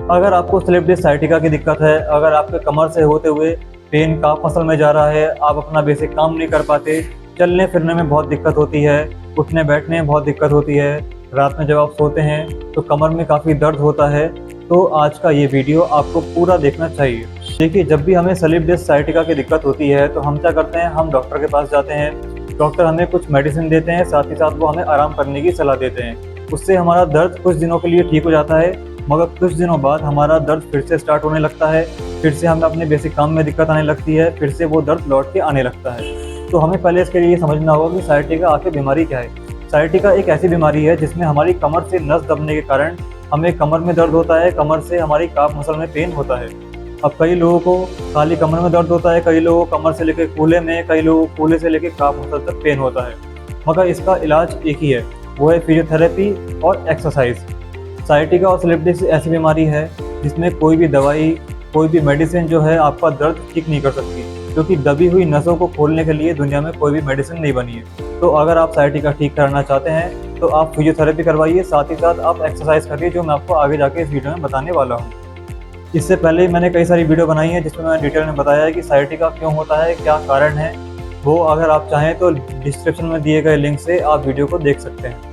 अगर आपको slip disc sciatica की दिक्कत है, अगर आपके कमर से होते हुए पेन काफ मसल में जा रहा है, आप अपना बेसिक काम नहीं कर पाते, चलने फिरने में बहुत दिक्कत होती है, उठने बैठने में बहुत दिक्कत होती है, रात में जब आप सोते हैं तो कमर में काफ़ी दर्द होता है, तो आज का ये वीडियो आपको पूरा देखना चाहिए। देखिए, जब भी हमें स्लिप डिस्क साइटिका की दिक्कत होती है तो हम क्या करते हैं, हम डॉक्टर के पास जाते हैं। डॉक्टर हमें कुछ मेडिसिन देते हैं, साथ ही साथ वो हमें आराम करने की सलाह देते हैं। उससे हमारा दर्द कुछ दिनों के लिए ठीक हो जाता है, मगर कुछ दिनों बाद हमारा दर्द फिर से स्टार्ट होने लगता है, फिर से हमें अपने बेसिक काम में दिक्कत आने लगती है, फिर से वो दर्द लौट के आने लगता है। तो हमें पहले इसके लिए समझना होगा कि साइटिका आखिर बीमारी क्या है। साइटिका एक ऐसी बीमारी है जिसमें हमारी कमर से नस दबने के कारण हमें कमर में दर्द होता है, कमर से हमारी काफ मसल में पेन होता है। अब कई लोगों को खाली कमर में दर्द होता है, कई लोगों को कमर से लेकर कूल्हे में, कई लोगों को कूल्हे से लेकर काफ मसल तक पेन होता है, मगर इसका इलाज एक ही है, वो है फिजियोथेरेपी और एक्सरसाइज। साइटिका और स्लिप डिस्क ऐसी बीमारी है जिसमें कोई भी दवाई, कोई भी मेडिसिन जो है आपका दर्द ठीक नहीं कर सकती, क्योंकि दबी हुई नसों को खोलने के लिए दुनिया में कोई भी मेडिसिन नहीं बनी है। तो अगर आप साइटिका ठीक कराना चाहते हैं तो आप फिजियोथेरेपी करवाइए, साथ ही साथ आप एक्सरसाइज करिए, जो मैं आपको आगे जाके इस वीडियो में बताने वाला हूँ। इससे पहले मैंने कई सारी वीडियो बनाई है जिसमें मैंने डिटेल में बताया है कि साइटिका क्यों होता है, क्या कारण है। वो अगर आप चाहें तो डिस्क्रिप्शन में दिए गए लिंक से आप वीडियो को देख सकते हैं।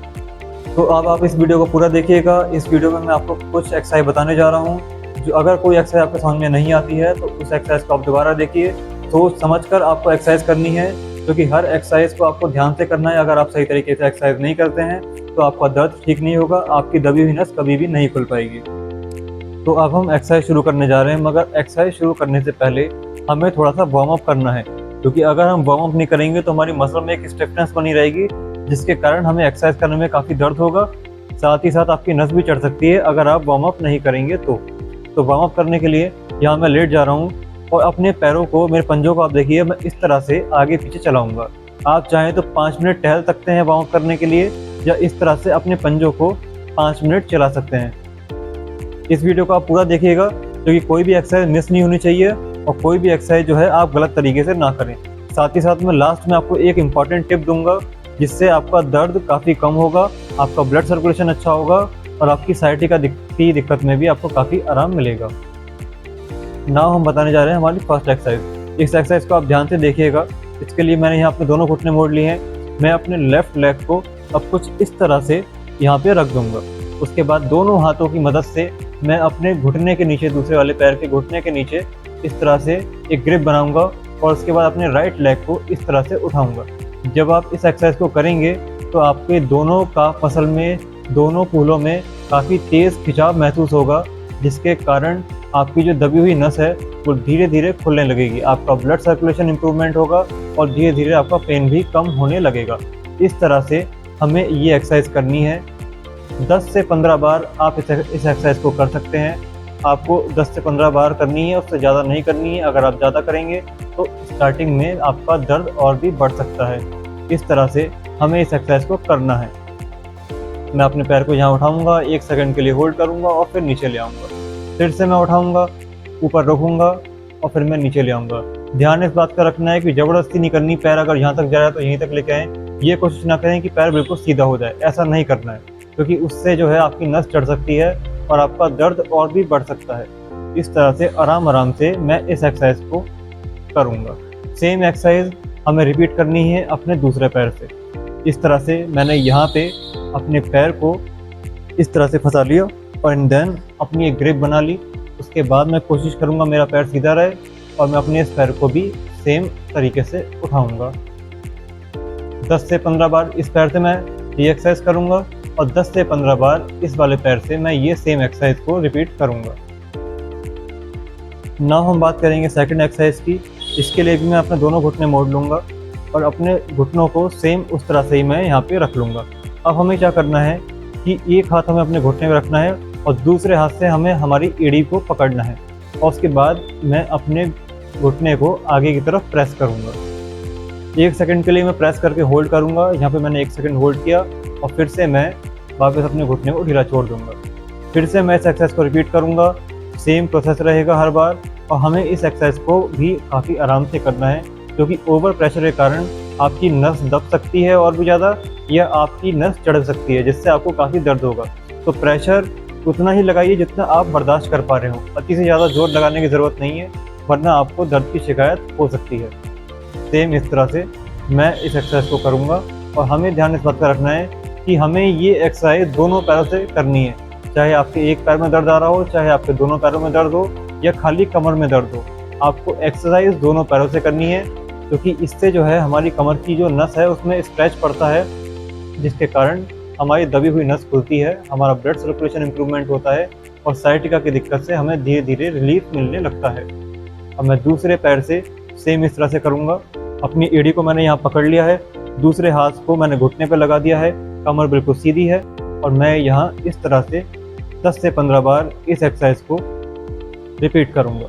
तो अब आप इस वीडियो को पूरा देखिएगा। इस वीडियो में मैं आपको कुछ एक्सरसाइज बताने जा रहा हूँ, जो अगर कोई एक्सरसाइज आपको समझ में नहीं आती है तो उस एक्सरसाइज को आप दोबारा देखिए, सोच समझ कर आपको एक्सरसाइज करनी है, क्योंकि हर एक्सरसाइज को आपको ध्यान से करना है। अगर आप सही तरीके से एक्सरसाइज नहीं करते हैं तो आपका दर्द ठीक नहीं होगा, आपकी दबी हुई नस कभी भी नहीं खुल पाएगी। तो अब हम एक्सरसाइज शुरू करने जा रहे हैं, मगर एक्सरसाइज शुरू करने से पहले हमें थोड़ा सा वार्म अप करना है, क्योंकि अगर हम वार्म अप नहीं करेंगे तो हमारी मसल में एक स्टिफनेस बनी रहेगी, जिसके कारण हमें एक्सरसाइज करने में काफ़ी दर्द होगा, साथ ही साथ आपकी नस भी चढ़ सकती है अगर आप वार्म अप नहीं करेंगे तो वार्म अप करने के लिए यहाँ मैं लेट जा रहा हूँ और अपने पैरों को, मेरे पंजों को आप देखिए, मैं इस तरह से आगे पीछे चलाऊँगा। आप चाहें तो 5 मिनट टहल सकते हैं वार्म अप करने के लिए, या इस तरह से अपने पंजों को 5 मिनट चला सकते हैं। इस वीडियो को आप पूरा देखिएगा, क्योंकि कोई भी एक्सरसाइज मिस नहीं होनी चाहिए और कोई भी एक्सरसाइज जो है आप गलत तरीके से ना करें। साथ ही साथ मैं लास्ट में आपको एक इम्पॉर्टेंट टिप दूंगा, जिससे आपका दर्द काफ़ी कम होगा, आपका ब्लड सर्कुलेशन अच्छा होगा और आपकी साइटिका की दिक्कत में भी आपको काफ़ी आराम मिलेगा। नाउ हम बताने जा रहे हैं हमारी फर्स्ट एक्सरसाइज। इस एक्सरसाइज को आप ध्यान से देखिएगा। इसके लिए मैंने यहाँ अपने दोनों घुटने मोड़ लिए हैं। मैं अपने लेफ्ट लेग को अब कुछ इस तरह से यहाँ पे रख दूंगा। उसके बाद दोनों हाथों की मदद से मैं अपने घुटने के नीचे, दूसरे वाले पैर के घुटने के नीचे इस तरह से एक ग्रिप बनाऊंगा और उसके बाद अपने राइट लेग को इस तरह से उठाऊंगा। जब आप इस एक्सरसाइज को करेंगे तो आपके दोनों काफ मसल में, दोनों कूल्हों में काफ़ी तेज़ खिंचाव महसूस होगा, जिसके कारण आपकी जो दबी हुई नस है वो धीरे धीरे खुलने लगेगी, आपका ब्लड सर्कुलेशन इंप्रूवमेंट होगा और धीरे धीरे आपका पेन भी कम होने लगेगा। इस तरह से हमें ये एक्सरसाइज करनी है। 10 से 15 बार आप इस एक्सरसाइज को कर सकते हैं। आपको 10 से 15 बार करनी है, उससे ज़्यादा नहीं करनी है। अगर आप ज़्यादा करेंगे तो स्टार्टिंग में आपका दर्द और भी बढ़ सकता है। इस तरह से हमें इस एक्सरसाइज को करना है। मैं अपने पैर को यहाँ उठाऊंगा, 1 सेकंड के लिए होल्ड करूंगा और फिर नीचे ले आऊँगा, फिर से मैं उठाऊंगा, ऊपर रखूंगा और फिर मैं नीचे ले आऊँगा। ध्यान इस बात का रखना है कि ज़बरदस्ती नहीं करनी, पैर अगर यहाँ तक जा रहा है तो यहीं तक लेके आएँ। ये कोशिश ना करें कि पैर बिल्कुल सीधा हो जाए, ऐसा नहीं करना है, क्योंकि उससे जो है आपकी नस चढ़ सकती है और आपका दर्द और भी बढ़ सकता है। इस तरह से आराम आराम से मैं इस एक्सरसाइज को करूँगा। सेम एक्सरसाइज हमें रिपीट करनी है अपने दूसरे पैर से। इस तरह से मैंने यहाँ पे अपने पैर को इस तरह से फंसा लिया और देन अपनी एक ग्रिप बना ली। उसके बाद मैं कोशिश करूँगा मेरा पैर सीधा रहे और मैं अपने इस पैर को भी सेम तरीके से उठाऊँगा। 10 से 15 बार इस पैर से मैं ये एक्सरसाइज करूँगा और 10 से 15 बार इस वाले पैर से मैं ये सेम एक्सरसाइज को रिपीट करूँगा। नाउ हम बात करेंगे सेकंड एक्सरसाइज की। इसके लिए भी मैं अपने दोनों घुटने मोड़ लूँगा और अपने घुटनों को सेम उस तरह से ही मैं यहाँ पे रख लूँगा। अब हमें क्या करना है कि एक हाथ हमें अपने घुटने में रखना है और दूसरे हाथ से हमें हमारी एड़ी को पकड़ना है और उसके बाद मैं अपने घुटने को आगे की तरफ प्रेस करूँगा। 1 सेकंड के लिए मैं प्रेस करके होल्ड करूँगा। यहाँ पे मैंने 1 सेकंड होल्ड किया और फिर से मैं वापस अपने घुटने को ढीला छोड़ दूँगा। फिर से मैं इस एक्सरसाइज को रिपीट करूँगा। सेम प्रोसेस रहेगा हर बार और हमें इस एक्सरसाइज को भी काफ़ी आराम से करना है, क्योंकि ओवर प्रेशर के कारण आपकी नस दब सकती है और भी ज़्यादा, या आपकी नस चढ़ सकती है, जिससे आपको काफ़ी दर्द होगा। तो प्रेशर उतना ही लगाइए जितना आप बर्दाश्त कर पा रहे हो। अति से ज़्यादा जोर लगाने की ज़रूरत नहीं है, वरना आपको दर्द की शिकायत हो सकती है। सेम इस तरह से मैं इस एक्सरसाइज को करूँगा, और हमें ध्यान इस बात का रखना है कि हमें ये एक्सरसाइज दोनों पैरों से करनी है। चाहे आपके एक पैर में दर्द आ रहा हो, चाहे आपके दोनों पैरों में दर्द हो, या खाली कमर में दर्द हो, आपको एक्सरसाइज दोनों पैरों से करनी है, क्योंकि इससे जो है हमारी कमर की जो नस है उसमें स्ट्रेच पड़ता है, जिसके कारण हमारी दबी हुई नस खुलती है, हमारा ब्लड सर्कुलेशन इम्प्रूवमेंट होता है, और साइटिका की दिक्कत से हमें धीरे धीरे रिलीफ मिलने लगता है। अब मैं दूसरे पैर से सेम इस तरह से करूँगा। अपनी एड़ी को मैंने यहाँ पकड़ लिया है, दूसरे हाथ को मैंने घुटने पर लगा दिया है, कमर बिल्कुल सीधी है, और मैं यहाँ इस तरह से 10 से 15 बार इस एक्सरसाइज को रिपीट करूँगा।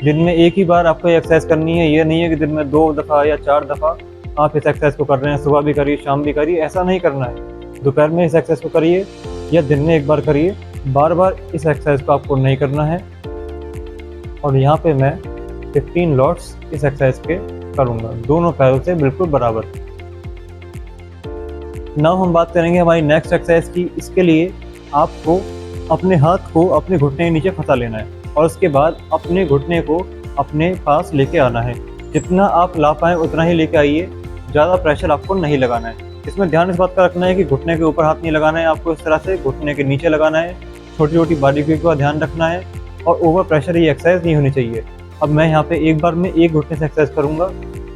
दिन में एक ही बार आपको ये एक्सरसाइज करनी है, ये नहीं है कि दिन में 2 दफ़ा या 4 दफ़ा आप इस एक्सरसाइज को कर रहे हैं। सुबह भी करिए, शाम भी करिए, ऐसा नहीं करना है। दोपहर में इस एक्सरसाइज को करिए या दिन में एक बार करिए, बार बार इस एक्सरसाइज को आपको नहीं करना है। और यहाँ पे मैं 15 लॉट्स इस एक्सरसाइज के करूँगा, दोनों पैरों से बिल्कुल बराबर। नाउ हम बात करेंगे हमारी नेक्स्ट एक्सरसाइज की। इसके लिए आपको अपने हाथ को अपने घुटने के नीचे फंसा लेना है, और उसके बाद अपने घुटने को अपने पास लेके आना है। जितना आप ला पाएँ उतना ही लेके आइए, ज़्यादा प्रेशर आपको नहीं लगाना है। इसमें ध्यान इस बात का रखना है कि घुटने के ऊपर हाथ नहीं लगाना है, आपको इस तरह से घुटने के नीचे लगाना है। छोटी छोटी बारीकियों का ध्यान रखना है, और ओवर प्रेशर ये एक्सरसाइज नहीं होनी चाहिए। अब मैं यहाँ पे एक बार में एक घुटने से एक्सरसाइज करूँगा,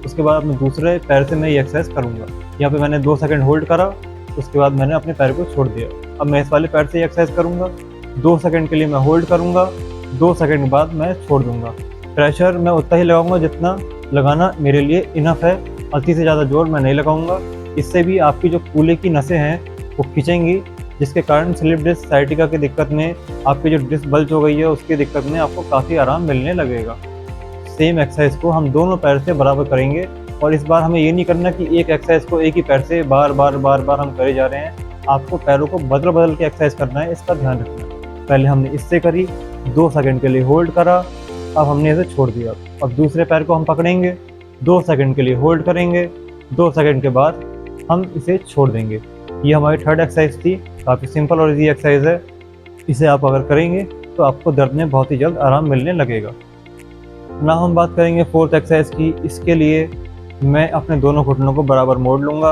उसके बाद अपने दूसरे पैर से मैं ये एक्सरसाइज करूँगा। यहाँ पे मैंने 2 सेकंड होल्ड करा, उसके बाद मैंने अपने पैर को छोड़ दिया। अब मैं इस वाले पैर से ये एक्सरसाइज करूँगा, 2 सेकंड के लिए मैं होल्ड करूँगा, 2 सेकंड बाद मैं छोड़ दूँगा। प्रेशर मैं उतना ही लगाऊँगा जितना लगाना मेरे लिए इनफ है, अति से ज़्यादा जोर मैं नहीं लगाऊँगा। इससे भी आपकी जो कूल्हे की नसें हैं वो खींचेंगी, जिसके कारण स्लिप डिस्क साइटिका की दिक्कत में, आपकी जो डिस्क बल्ज हो गई है उसकी दिक्कत में आपको काफ़ी आराम मिलने लगेगा। सेम एक्सरसाइज को हम दोनों पैर से बराबर करेंगे, और इस बार हमें ये नहीं करना कि एक एक्सरसाइज को एक ही पैर से बार बार हम करे जा रहे हैं। आपको पैरों को बदल के एक्सरसाइज करना है, इसका ध्यान रखना। पहले हमने इससे करी, 2 सेकंड के लिए होल्ड करा, अब हमने इसे छोड़ दिया। अब दूसरे पैर को हम पकड़ेंगे, 2 सेकंड के लिए होल्ड करेंगे, 2 सेकंड के बाद हम इसे छोड़ देंगे। ये हमारी थर्ड एक्सरसाइज थी। काफ़ी सिंपल और इजी एक्सरसाइज है। इसे आप अगर करेंगे तो आपको दर्द में बहुत ही जल्द आराम मिलने लगेगा। ना हम बात करेंगे फोर्थ एक्सरसाइज की। इसके लिए मैं अपने दोनों घुटनों को बराबर मोड़ लूँगा,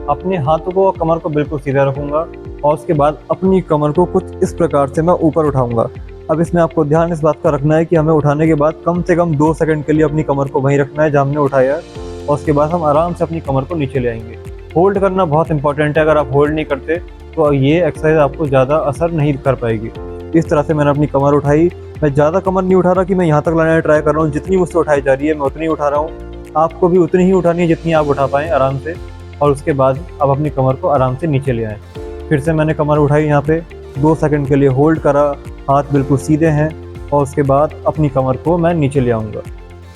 अपने हाथों को और कमर को बिल्कुल सीधा रखूँगा, और उसके बाद अपनी कमर को कुछ इस प्रकार से मैं ऊपर उठाऊँगा। अब इसमें आपको ध्यान इस बात का रखना है कि हमें उठाने के बाद कम से कम 2 सेकंड के लिए अपनी कमर को वहीं रखना है जहाँ हमने उठाया, और उसके बाद हम आराम से अपनी कमर को नीचे ले आएंगे। होल्ड करना बहुत इंपॉर्टेंट है। अगर आप होल्ड नहीं करते तो ये एक्सरसाइज आपको ज़्यादा असर नहीं कर पाएगी। इस तरह से मैंने अपनी कमर उठाई। मैं ज़्यादा कमर नहीं उठा रहा कि मैं यहाँ तक लाने ट्राई कर रहा हूँ, जितनी मुझसे उठाई जा रही है मैं उतनी उठा रहा हूँ। आपको भी उतनी ही उठानी है जितनी आप उठा पाएँ आराम से, और उसके बाद आप अपनी कमर को आराम से नीचे ले आएँ। फिर से मैंने कमर उठाई, यहाँ पे 2 सेकंड के लिए होल्ड करा, हाथ बिल्कुल सीधे हैं, और उसके बाद अपनी कमर को मैं नीचे ले आऊँगा।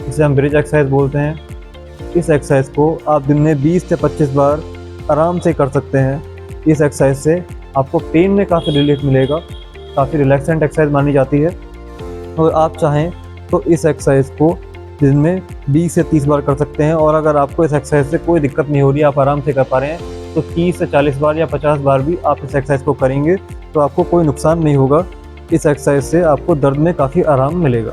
इसे हम ब्रिज एक्सरसाइज बोलते हैं। इस एक्सरसाइज को आप दिन में 20 से 25 बार आराम से कर सकते हैं। इस एक्सरसाइज से आपको पेन में काफ़ी रिलीफ मिलेगा, काफ़ी रिलैक्सेंट एक्सरसाइज मानी जाती है। और आप चाहें तो इस एक्सरसाइज को दिन में 20 से 30 बार कर सकते हैं। और अगर आपको इस एक्सरसाइज से कोई दिक्कत नहीं हो रही है, आप आराम से कर पा रहे हैं, तो 30 से 40 बार या 50 बार भी आप इस एक्सरसाइज को करेंगे तो आपको कोई नुकसान नहीं होगा। इस एक्सरसाइज से आपको दर्द में काफ़ी आराम मिलेगा।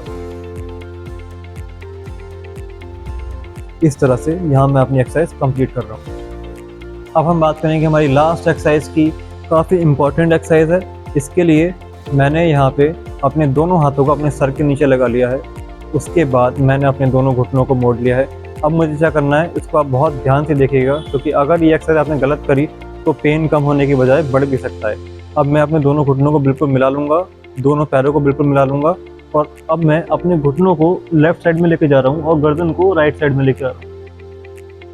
इस तरह से यहाँ मैं अपनी एक्सरसाइज कंप्लीट कर रहा हूँ। अब हम बात करेंगे हमारी लास्ट एक्सरसाइज की। काफ़ी इम्पॉर्टेंट एक्सरसाइज है। इसके लिए मैंने यहाँ पे अपने दोनों हाथों को अपने सर के नीचे लगा लिया है। उसके बाद मैंने अपने दोनों घुटनों को मोड़ लिया है। अब मुझे क्या करना है, इसको आप बहुत ध्यान से देखिएगा, क्योंकि अगर ये एक्सरसाइज आपने गलत करी तो पेन कम होने की बजाय बढ़ भी सकता है। अब मैं अपने दोनों घुटनों को बिल्कुल मिला लूँगा, दोनों पैरों को बिल्कुल मिला लूँगा, और अब मैं अपने घुटनों को लेफ़्ट साइड में लेके जा रहा हूँ और गर्दन को राइट साइड में लेके आ रहा हूँ।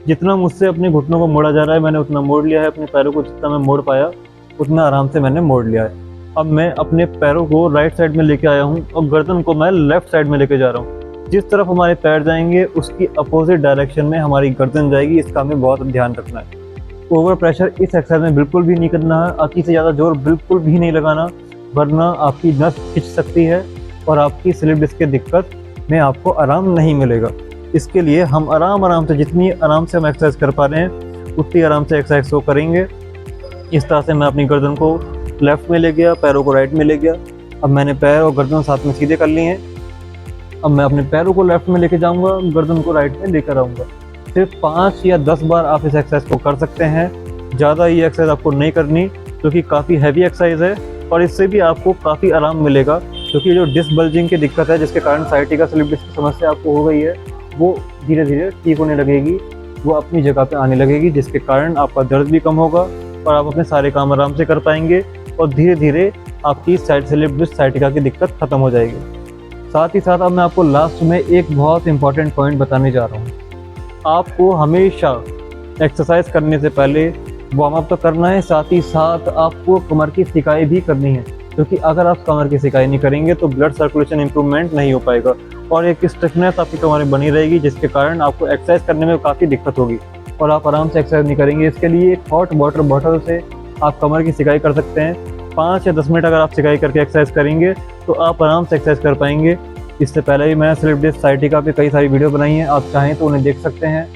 जितना मुझसे अपने घुटनों को मोड़ा जा रहा है मैंने उतना मोड़ लिया है। अपने पैरों को जितना मैं मोड़ पाया उतना आराम से मैंने मोड़ लिया है। अब मैं अपने पैरों को राइट साइड में लेके आया हूँ और गर्दन को मैं लेफ़्ट साइड में लेके जा रहा हूँ। जिस तरफ हमारे पैर जाएंगे उसकी अपोजिट डायरेक्शन में हमारी गर्दन जाएगी। इसका हमें बहुत ध्यान रखना है। ओवर प्रेशर इस एक्सरसाइज में बिल्कुल भी नहीं करना है। अति से ज़्यादा जोर बिल्कुल भी नहीं लगाना, वरना आपकी नस खिंच सकती है और आपकी स्लिप डिस्क की दिक्कत में आपको आराम नहीं मिलेगा। इसके लिए हम आराम से, जितनी आराम से हम एक्सरसाइज कर पा रहे हैं उतनी आराम से एक्सरसाइज को करेंगे। इस तरह से मैं अपनी गर्दन को लेफ्ट में ले गया, पैरों को राइट में ले गया। अब मैंने पैर और गर्दन साथ में सीधे कर लिए हैं। अब मैं अपने पैरों को लेफ्ट में लेके जाऊंगा, गर्दन को राइट में लेकर आऊँगा। सिर्फ 5 या 10 बार आप इस एक्सरसाइज को कर सकते हैं। ज़्यादा ये एक्सरसाइज आपको नहीं करनी, क्योंकि काफ़ी हैवी एक्सरसाइज है और इससे भी आपको काफ़ी आराम मिलेगा। क्योंकि जो डिस्क बल्जिंग की दिक्कत है, जिसके कारण साइटिका स्लिप डिस्क की समस्या आपको हो गई है, वो धीरे धीरे ठीक होने लगेगी, वो अपनी जगह पे आने लगेगी, जिसके कारण आपका दर्द भी कम होगा और आप अपने सारे काम आराम से कर पाएंगे और धीरे धीरे आपकी स्लिप डिस्क साइटिका की दिक्कत खत्म हो जाएगी। साथ ही साथ अब मैं आपको लास्ट में एक बहुत इंपॉर्टेंट पॉइंट बताने जा रहा हूँ। आपको हमेशा एक्सरसाइज करने से पहले वार्म अप तो करना है, साथ ही साथ आपको कमर की सिकाई भी करनी है। क्योंकि अगर आप कमर की सिकाई नहीं करेंगे तो ब्लड सर्कुलेशन इंप्रूवमेंट नहीं हो पाएगा और एक स्टिफनेस आपकी कमर में बनी रहेगी, जिसके कारण आपको एक्सरसाइज करने में काफ़ी दिक्कत होगी और आप आराम से एक्सरसाइज नहीं करेंगे। इसके लिए एक हॉट वाटर बॉटल से आप कमर की सिकाई कर सकते हैं। 5 या 10 मिनट अगर आप सिकाई करके एक्सरसाइज करेंगे तो आप आराम से एक्सरसाइज कर पाएंगे। इससे पहले भी मैंने स्लिप डिस्क साइटिका पे कई सारी वीडियो बनाई हैं, आप चाहें तो उन्हें देख सकते हैं।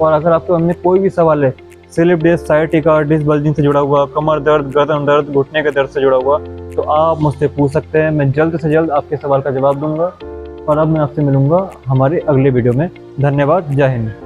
और अगर आपके मन में कोई भी सवाल है slip disc sciatica, disc bulging से जुड़ा हुआ, कमर दर्द, गर्दन दर्द, घुटने के दर्द से जुड़ा हुआ, तो आप मुझसे पूछ सकते हैं। मैं जल्द से जल्द आपके सवाल का जवाब दूंगा और अब मैं आपसे मिलूंगा हमारे अगले वीडियो में। धन्यवाद। जय हिंद।